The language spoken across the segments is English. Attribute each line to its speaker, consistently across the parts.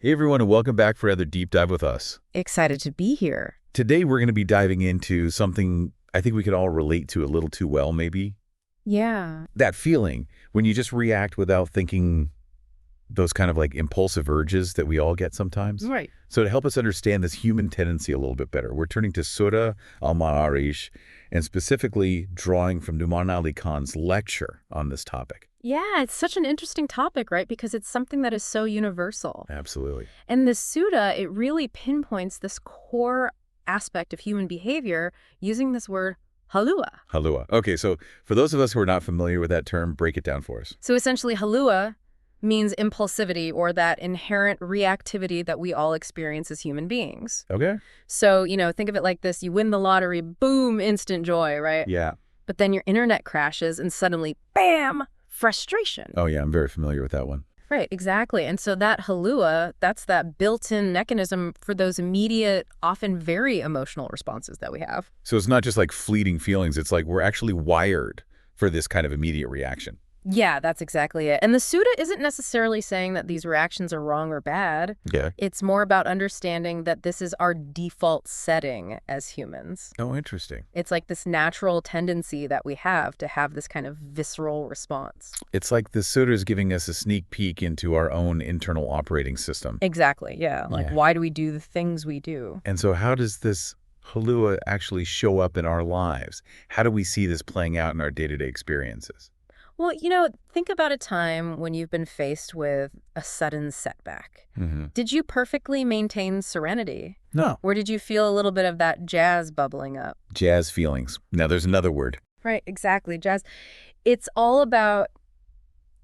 Speaker 1: Hey everyone, and welcome back for another deep dive with us.
Speaker 2: Excited to be here.
Speaker 1: Today we're going to be diving into something I think we could all relate to a little too well, maybe.
Speaker 2: Yeah.
Speaker 1: That feeling when you just react without thinking, those kind of like impulsive urges that we all get sometimes.
Speaker 2: Right.
Speaker 1: So to help us understand this human tendency a little bit better, we're turning to Surah Maa'rij and specifically drawing from Nouman Ali Khan's lecture on this topic.
Speaker 2: Yeah, it's such an interesting topic, right? Because it's something that is so universal.
Speaker 1: Absolutely.
Speaker 2: And the Sutta, it really pinpoints this core aspect of human behavior using this word halua.
Speaker 1: Halua. Okay, so for those of us who are not familiar with that term, break it down for us.
Speaker 2: So essentially, halua means impulsivity or that inherent reactivity that we all experience as human beings.
Speaker 1: Okay.
Speaker 2: So, think of it like this. You win the lottery, boom, instant joy, right?
Speaker 1: Yeah.
Speaker 2: But then your internet crashes and suddenly, bam, frustration.
Speaker 1: Oh, yeah, I'm very familiar with that one.
Speaker 2: Right, exactly. And so that halua, that's that built-in mechanism for those immediate, often very emotional responses that we have.
Speaker 1: So it's not just like fleeting feelings. It's like we're actually wired for this kind of immediate reaction.
Speaker 2: Yeah, that's exactly it. And the Sutta isn't necessarily saying that these reactions are wrong or bad.
Speaker 1: Yeah.
Speaker 2: It's more about understanding that this is our default setting as humans.
Speaker 1: Oh, interesting.
Speaker 2: It's like this natural tendency that we have to have this kind of visceral response.
Speaker 1: It's like the Sutta is giving us a sneak peek into our own internal operating system.
Speaker 2: Exactly, yeah.
Speaker 1: Yeah.
Speaker 2: Why do we do the things we do?
Speaker 1: And so how does this halua actually show up in our lives? How do we see this playing out in our day-to-day experiences?
Speaker 2: Well, think about a time when you've been faced with a sudden setback.
Speaker 1: Mm-hmm.
Speaker 2: Did you perfectly maintain serenity?
Speaker 1: No.
Speaker 2: Or did you feel a little bit of that jazz bubbling up?
Speaker 1: Jazz feelings. Now there's another word.
Speaker 2: Right, exactly, jazz. It's all about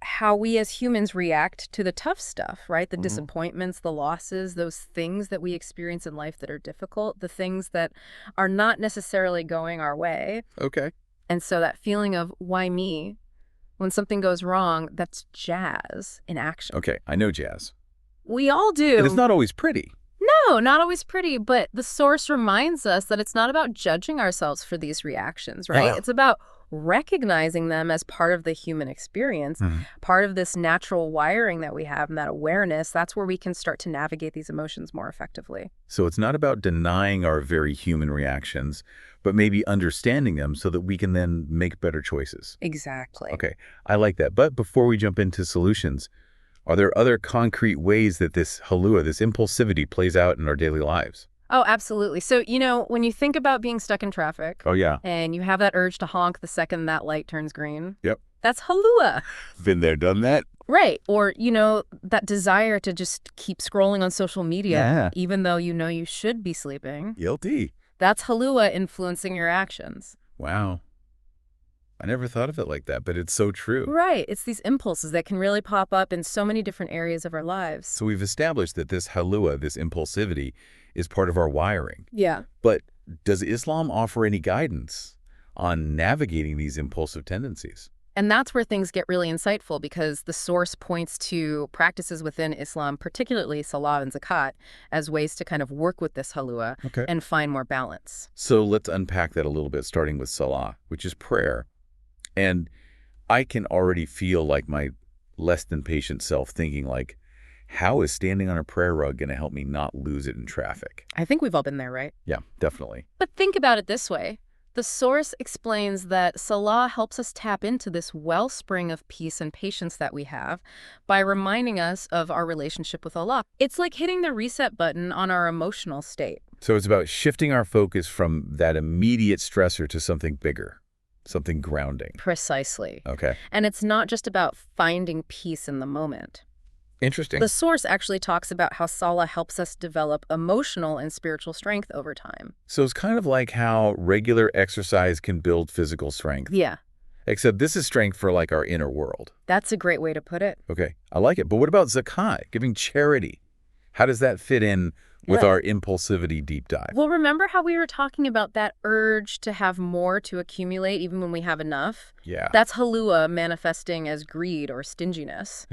Speaker 2: how we as humans react to the tough stuff, right? The disappointments, the losses, those things that we experience in life that are difficult, the things that are not necessarily going our way.
Speaker 1: Okay.
Speaker 2: And so that feeling of, why me? When something goes wrong, that's jazz in action.
Speaker 1: Okay, I know jazz.
Speaker 2: We all do.
Speaker 1: And it's not always pretty.
Speaker 2: No, not always pretty, but the source reminds us that it's not about judging ourselves for these reactions, right?
Speaker 1: Oh.
Speaker 2: It's about recognizing them as part of the human experience, part of this natural wiring that we have and that awareness. That's where we can start to navigate these emotions more effectively.
Speaker 1: So it's not about denying our very human reactions, but maybe understanding them so that we can then make better choices.
Speaker 2: Exactly.
Speaker 1: Okay, I like that. But before we jump into solutions, are there other concrete ways that this halua, this impulsivity, plays out in our daily lives?
Speaker 2: Oh, absolutely. So, when you think about being stuck in traffic,
Speaker 1: Oh, yeah.
Speaker 2: and you have that urge to honk the second that light turns green,
Speaker 1: Yep.
Speaker 2: that's halua.
Speaker 1: Been there, done that.
Speaker 2: Right. Or, that desire to just keep scrolling on social media,
Speaker 1: Yeah.
Speaker 2: even though you should be sleeping.
Speaker 1: Guilty.
Speaker 2: That's halua influencing your actions.
Speaker 1: Wow. I never thought of it like that, but it's so true.
Speaker 2: Right. It's these impulses that can really pop up in so many different areas of our lives.
Speaker 1: So we've established that this halua, this impulsivity, is part of our wiring.
Speaker 2: Yeah.
Speaker 1: But does Islam offer any guidance on navigating these impulsive tendencies?
Speaker 2: And that's where things get really insightful because the source points to practices within Islam, particularly Salah and Zakat, as ways to kind of work with this halua and find more balance.
Speaker 1: So let's unpack that a little bit, starting with Salah, which is prayer. And I can already feel like my less than patient self thinking like, how is standing on a prayer rug going to help me not lose it in traffic?
Speaker 2: I think we've all been there, right?
Speaker 1: Yeah, definitely.
Speaker 2: But think about it this way. The source explains that Salah helps us tap into this wellspring of peace and patience that we have by reminding us of our relationship with Allah. It's like hitting the reset button on our emotional state.
Speaker 1: So it's about shifting our focus from that immediate stressor to something bigger, something grounding.
Speaker 2: Precisely.
Speaker 1: Okay.
Speaker 2: And it's not just about finding peace in the moment.
Speaker 1: Interesting.
Speaker 2: The source actually talks about how Salah helps us develop emotional and spiritual strength over time.
Speaker 1: So it's kind of like how regular exercise can build physical strength.
Speaker 2: Yeah.
Speaker 1: Except this is strength for like our inner world.
Speaker 2: That's a great way to put it.
Speaker 1: Okay, I like it. But what about zakat, giving charity? How does that fit in with our impulsivity deep dive?
Speaker 2: Well, remember how we were talking about that urge to have more to accumulate even when we have enough?
Speaker 1: Yeah.
Speaker 2: That's halua manifesting as greed or stinginess.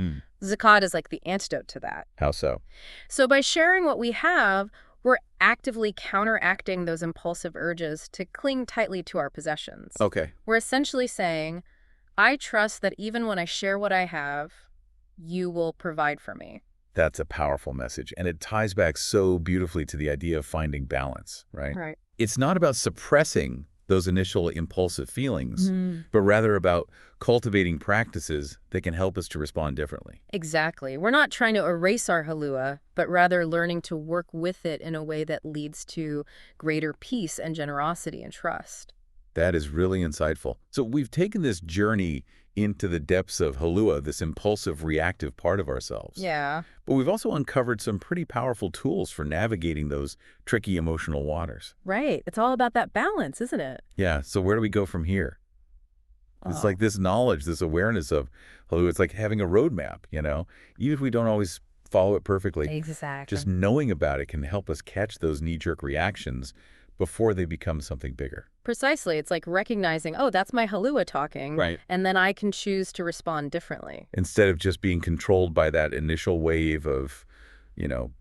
Speaker 2: Zakat is like the antidote to that.
Speaker 1: How so?
Speaker 2: So by sharing what we have, we're actively counteracting those impulsive urges to cling tightly to our possessions.
Speaker 1: Okay.
Speaker 2: We're essentially saying, I trust that even when I share what I have, you will provide for me.
Speaker 1: That's a powerful message, and it ties back so beautifully to the idea of finding balance, right?
Speaker 2: Right.
Speaker 1: It's not about suppressing those initial impulsive feelings,
Speaker 2: Mhm.
Speaker 1: but rather about cultivating practices that can help us to respond differently.
Speaker 2: Exactly. We're not trying to erase our halua, but rather learning to work with it in a way that leads to greater peace and generosity and trust.
Speaker 1: That is really insightful. So we've taken this journey into the depths of Halua, this impulsive, reactive part of ourselves.
Speaker 2: Yeah.
Speaker 1: But we've also uncovered some pretty powerful tools for navigating those tricky emotional waters.
Speaker 2: Right. It's all about that balance, isn't it?
Speaker 1: Yeah, so where do we go from here? It's
Speaker 2: Oh,
Speaker 1: like this knowledge, this awareness of Halua. It's like having a roadmap, Even if we don't always follow it perfectly,
Speaker 2: exactly.
Speaker 1: just knowing about it can help us catch those knee-jerk reactions before they become something bigger.
Speaker 2: Precisely. It's like recognizing, oh, that's my halua talking,
Speaker 1: Right.
Speaker 2: and then I can choose to respond differently.
Speaker 1: Instead of just being controlled by that initial wave of, you know,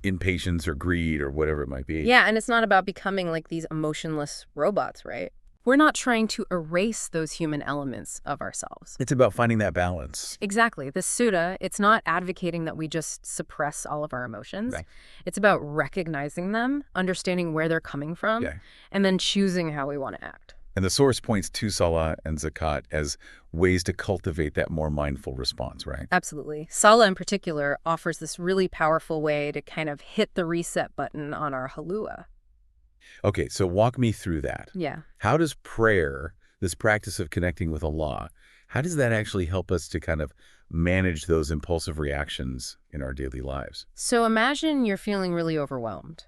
Speaker 1: impatience or greed or whatever it might be.
Speaker 2: Yeah, and it's not about becoming like these emotionless robots, right? We're not trying to erase those human elements of ourselves.
Speaker 1: It's about finding that balance.
Speaker 2: Exactly. The Sutta, it's not advocating that we just suppress all of our emotions.
Speaker 1: Right.
Speaker 2: It's about recognizing them, understanding where they're coming from,
Speaker 1: Yeah.
Speaker 2: and then choosing how we want to act.
Speaker 1: And the source points to Salah and Zakat as ways to cultivate that more mindful response, right?
Speaker 2: Absolutely. Sala in particular offers this really powerful way to kind of hit the reset button on our halua.
Speaker 1: Okay, so walk me through that.
Speaker 2: Yeah.
Speaker 1: How does prayer, this practice of connecting with Allah, how does that actually help us to kind of manage those impulsive reactions in our daily lives?
Speaker 2: So imagine you're feeling really overwhelmed.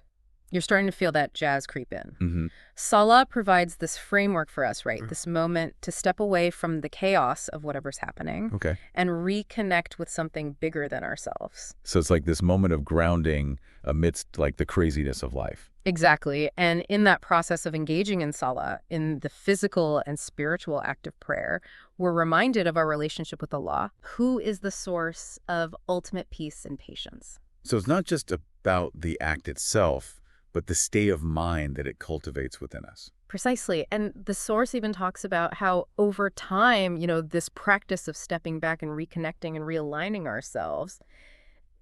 Speaker 2: You're starting to feel that jazz creep in.
Speaker 1: Mm-hmm.
Speaker 2: Salah provides this framework for us, right? This moment to step away from the chaos of whatever's happening
Speaker 1: Okay.
Speaker 2: and reconnect with something bigger than ourselves.
Speaker 1: So it's like this moment of grounding amidst like the craziness of life.
Speaker 2: Exactly. And in that process of engaging in Salah, in the physical and spiritual act of prayer, we're reminded of our relationship with Allah, who is the source of ultimate peace and patience.
Speaker 1: So it's not just about the act itself, but the state of mind that it cultivates within us.
Speaker 2: Precisely. And the source even talks about how over time, this practice of stepping back and reconnecting and realigning ourselves,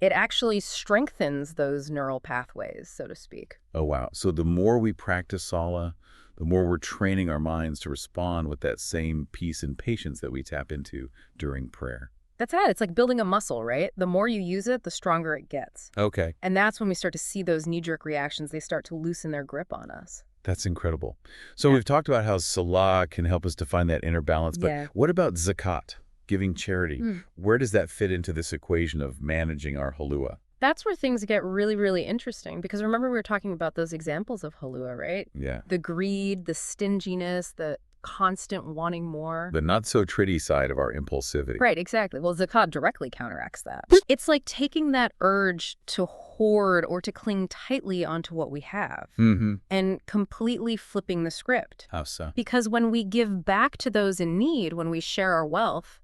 Speaker 2: it actually strengthens those neural pathways, so to speak.
Speaker 1: Oh, wow. So the more we practice Salah, the more we're training our minds to respond with that same peace and patience that we tap into during prayer.
Speaker 2: That's it. It's like building a muscle, right? The more you use it, the stronger it gets.
Speaker 1: Okay.
Speaker 2: And that's when we start to see those knee-jerk reactions. They start to loosen their grip on us.
Speaker 1: That's incredible. So
Speaker 2: Yeah.
Speaker 1: we've talked about how Salah can help us to find that inner balance, but
Speaker 2: Yeah.
Speaker 1: what about Zakat, giving charity?
Speaker 2: Mm.
Speaker 1: Where does that fit into this equation of managing our halua?
Speaker 2: That's where things get really, really interesting. Because remember, we were talking about those examples of halua, right?
Speaker 1: Yeah.
Speaker 2: The greed, the stinginess, the constant wanting more.
Speaker 1: The not-so-pretty side of our impulsivity.
Speaker 2: Right, exactly. Well, zakat directly counteracts that. It's like taking that urge to hoard or to cling tightly onto what we have
Speaker 1: Mm-hmm.
Speaker 2: and completely flipping the script.
Speaker 1: How so?
Speaker 2: Because when we give back to those in need, when we share our wealth,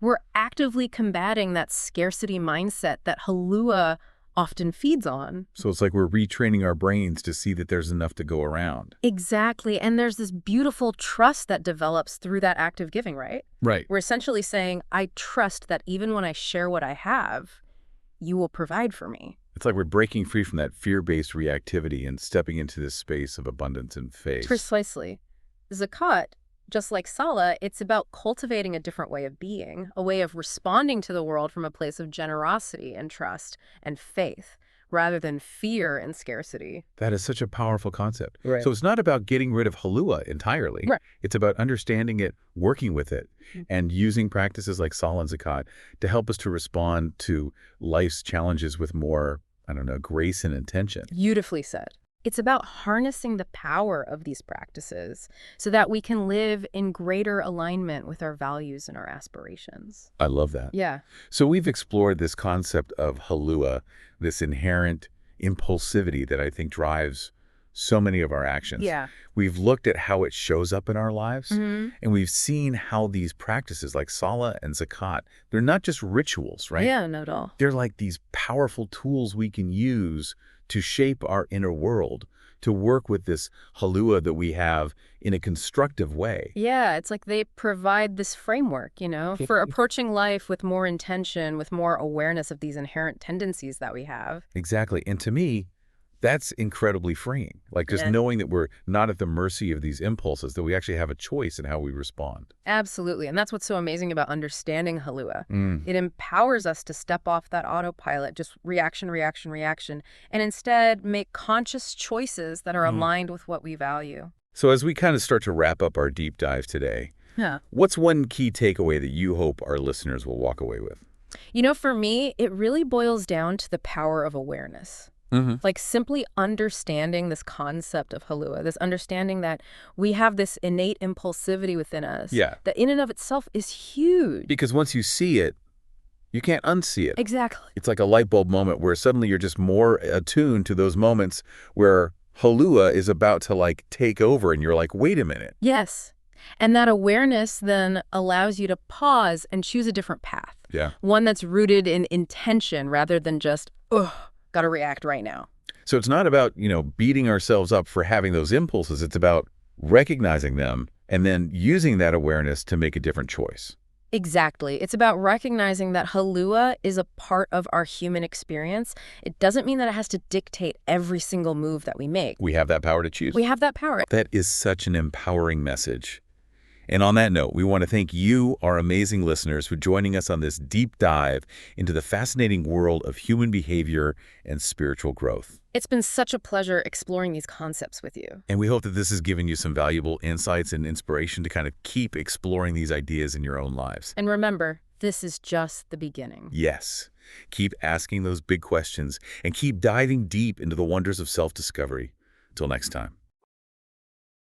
Speaker 2: we're actively combating that scarcity mindset that halua often feeds on.
Speaker 1: So it's like we're retraining our brains to see that there's enough to go around.
Speaker 2: Exactly. And there's this beautiful trust that develops through that act of giving, right?
Speaker 1: Right.
Speaker 2: We're essentially saying, I trust that even when I share what I have, you will provide for me.
Speaker 1: It's like we're breaking free from that fear-based reactivity and stepping into this space of abundance and faith.
Speaker 2: Precisely. Zakat, just like Salah, it's about cultivating a different way of being, a way of responding to the world from a place of generosity and trust and faith, rather than fear and scarcity.
Speaker 1: That is such a powerful concept.
Speaker 2: Right.
Speaker 1: So it's not about getting rid of halua entirely.
Speaker 2: Right.
Speaker 1: It's about understanding it, working with it, and using practices like Salah and Zakat to help us to respond to life's challenges with more, grace and intention.
Speaker 2: Beautifully said. It's about harnessing the power of these practices so that we can live in greater alignment with our values and our aspirations.
Speaker 1: I love that.
Speaker 2: Yeah.
Speaker 1: So we've explored this concept of halua, this inherent impulsivity that I think drives so many of our actions.
Speaker 2: Yeah.
Speaker 1: We've looked at how it shows up in our lives,
Speaker 2: Mm-hmm.
Speaker 1: and we've seen how these practices like Salah and Zakat, they're not just rituals, right?
Speaker 2: Yeah, not at all.
Speaker 1: They're like these powerful tools we can use to shape our inner world, to work with this Halua that we have in a constructive way.
Speaker 2: Yeah, it's like they provide this framework, for approaching life with more intention, with more awareness of these inherent tendencies that we have.
Speaker 1: Exactly. And to me, that's incredibly freeing. Like just
Speaker 2: Yeah.
Speaker 1: knowing that we're not at the mercy of these impulses, that we actually have a choice in how we respond.
Speaker 2: Absolutely. And that's what's so amazing about understanding Halua.
Speaker 1: Mm.
Speaker 2: It empowers us to step off that autopilot, just reaction, reaction, reaction, and instead make conscious choices that are aligned with what we value.
Speaker 1: So as we kind of start to wrap up our deep dive today,
Speaker 2: Yeah.
Speaker 1: what's one key takeaway that you hope our listeners will walk away with?
Speaker 2: For me, it really boils down to the power of awareness. Like simply understanding this concept of Halua, this understanding that we have this innate impulsivity within us.
Speaker 1: Yeah.
Speaker 2: That in and of itself is huge.
Speaker 1: Because once you see it, you can't unsee it.
Speaker 2: Exactly.
Speaker 1: It's like a light bulb moment where suddenly you're just more attuned to those moments where Halua is about to like take over and you're like, wait a minute.
Speaker 2: Yes. And that awareness then allows you to pause and choose a different path.
Speaker 1: Yeah.
Speaker 2: One that's rooted in intention rather than just, got to react right now.
Speaker 1: So it's not about, beating ourselves up for having those impulses. It's about recognizing them and then using that awareness to make a different choice.
Speaker 2: Exactly. It's about recognizing that Halua is a part of our human experience. It doesn't mean that it has to dictate every single move that we make.
Speaker 1: We have that power to choose.
Speaker 2: We have that power.
Speaker 1: That is such an empowering message. And on that note, we want to thank you, our amazing listeners, for joining us on this deep dive into the fascinating world of human behavior and spiritual growth.
Speaker 2: It's been such a pleasure exploring these concepts with you.
Speaker 1: And we hope that this has given you some valuable insights and inspiration to kind of keep exploring these ideas in your own lives.
Speaker 2: And remember, this is just the beginning.
Speaker 1: Yes. Keep asking those big questions and keep diving deep into the wonders of self-discovery. Till next time.